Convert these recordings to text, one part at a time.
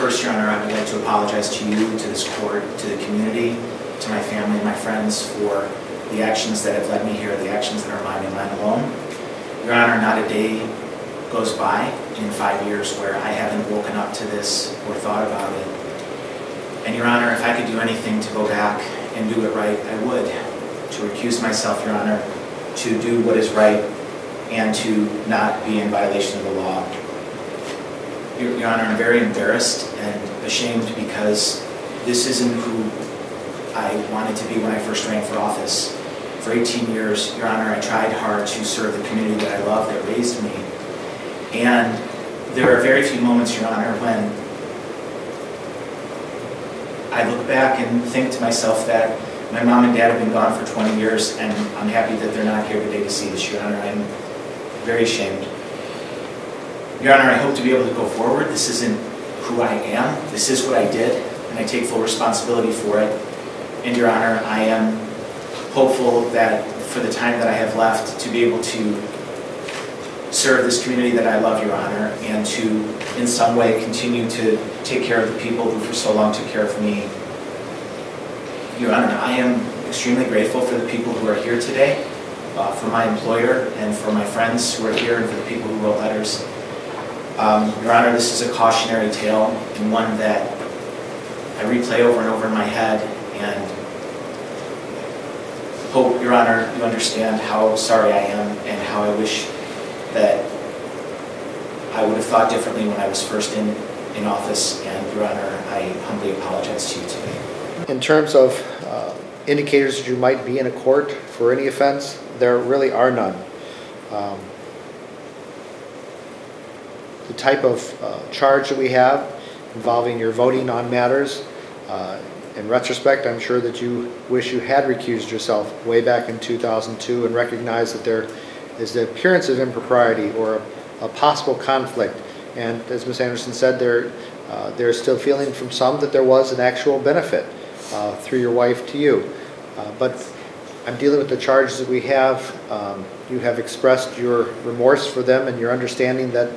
First, Your Honor, I would like to apologize to you, to this court, to the community, to my family and my friends for the actions that have led me here, the actions that are mine and mine alone. Your Honor, not a day goes by in 5 years where I haven't woken up to this or thought about it. And Your Honor, if I could do anything to go back and do it right, I would. To recuse myself, Your Honor, to do what is right and to not be in violation of the law. Your Honor, I'm very embarrassed and ashamed because this isn't who I wanted to be when I first ran for office. For 18 years, Your Honor, I tried hard to serve the community that I love, that raised me. And there are very few moments, Your Honor, when I look back and think to myself that my mom and dad have been gone for 20 years and I'm happy that they're not here today to see this, Your Honor. I'm very ashamed. Your Honor, I hope to be able to go forward. This isn't who I am. This is what I did, and I take full responsibility for it. And Your Honor, I am hopeful that for the time that I have left to be able to serve this community that I love, Your Honor, and to in some way continue to take care of the people who for so long took care of me. Your Honor, I am extremely grateful for the people who are here today, for my employer and for my friends who are here and for the people who wrote letters. Your Honor, this is a cautionary tale and one that I replay over and over in my head and hope, Your Honor, you understand how sorry I am and how I wish that I would have thought differently when I was first in office. And Your Honor, I humbly apologize to you today. In terms of indicators that you might be in a court for any offense, there really are none. The type of charge that we have involving your voting on matters, in retrospect, I'm sure that you wish you had recused yourself way back in 2002 and recognized that there is the appearance of impropriety or a possible conflict. And as Ms. Anderson said, there's still feeling from some that there was an actual benefit through your wife to you. But I'm dealing with the charges that we have. You have expressed your remorse for them and your understanding that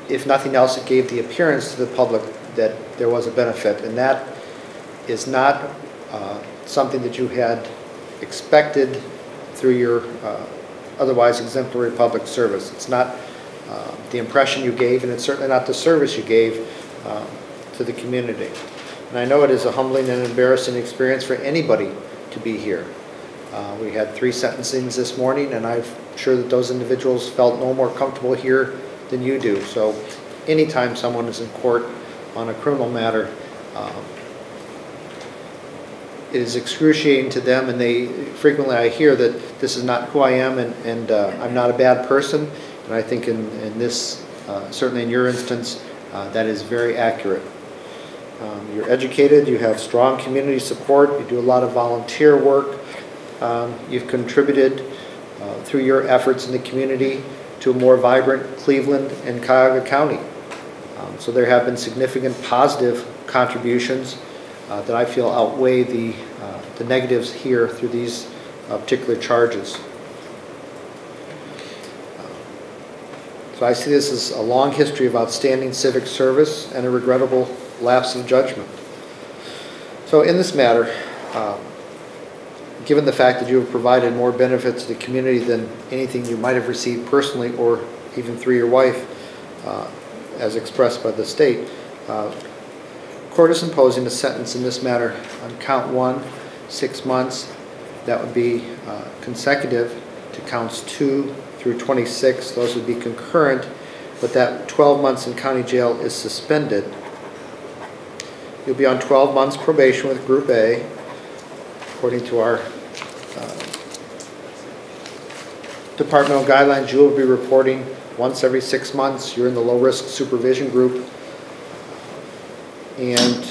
if nothing else, it gave the appearance to the public that there was a benefit, and that is not something that you had expected through your otherwise exemplary public service. It's not the impression you gave, and it's certainly not the service you gave to the community. And I know it is a humbling and embarrassing experience for anybody to be here. We had 3 sentencings this morning, and I'm sure that those individuals felt no more comfortable here than you do. So anytime someone is in court on a criminal matter, it is excruciating to them, and frequently I hear that this is not who I am, and I'm not a bad person. And I think in this, certainly in your instance, that is very accurate. You're educated, you have strong community support, you do a lot of volunteer work, you've contributed through your efforts in the community to a more vibrant Cleveland and Cuyahoga County. So there have been significant positive contributions that I feel outweigh the negatives here through these particular charges. So I see this as a long history of outstanding civic service and a regrettable lapse of judgment. So in this matter, given the fact that you have provided more benefits to the community than anything you might have received personally or even through your wife, as expressed by the state, court is imposing a sentence in this matter on count 1, 6 months. That would be consecutive to counts 2 through 26. Those would be concurrent, but that 12 months in county jail is suspended. You'll be on 12 months probation with Group A, according to our departmental guidelines. You will be reporting once every 6 months. You're in the low-risk supervision group. And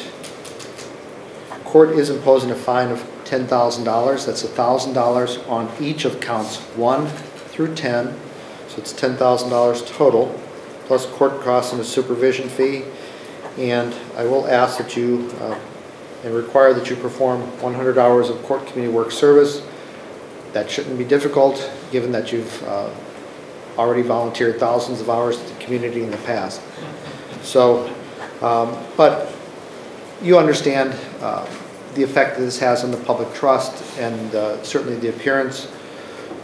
court is imposing a fine of $10,000. That's $1,000 on each of counts 1 through 10. So it's $10,000 total, plus court costs and a supervision fee. And I will ask that you and require that you perform 100 hours of court community work service. That shouldn't be difficult, given that you've already volunteered thousands of hours to the community in the past. So, but you understand the effect that this has on the public trust and certainly the appearance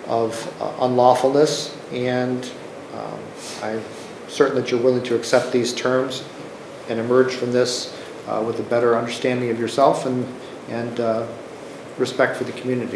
of unlawfulness, and I'm certain that you're willing to accept these terms and emerge from this with a better understanding of yourself and respect for the community.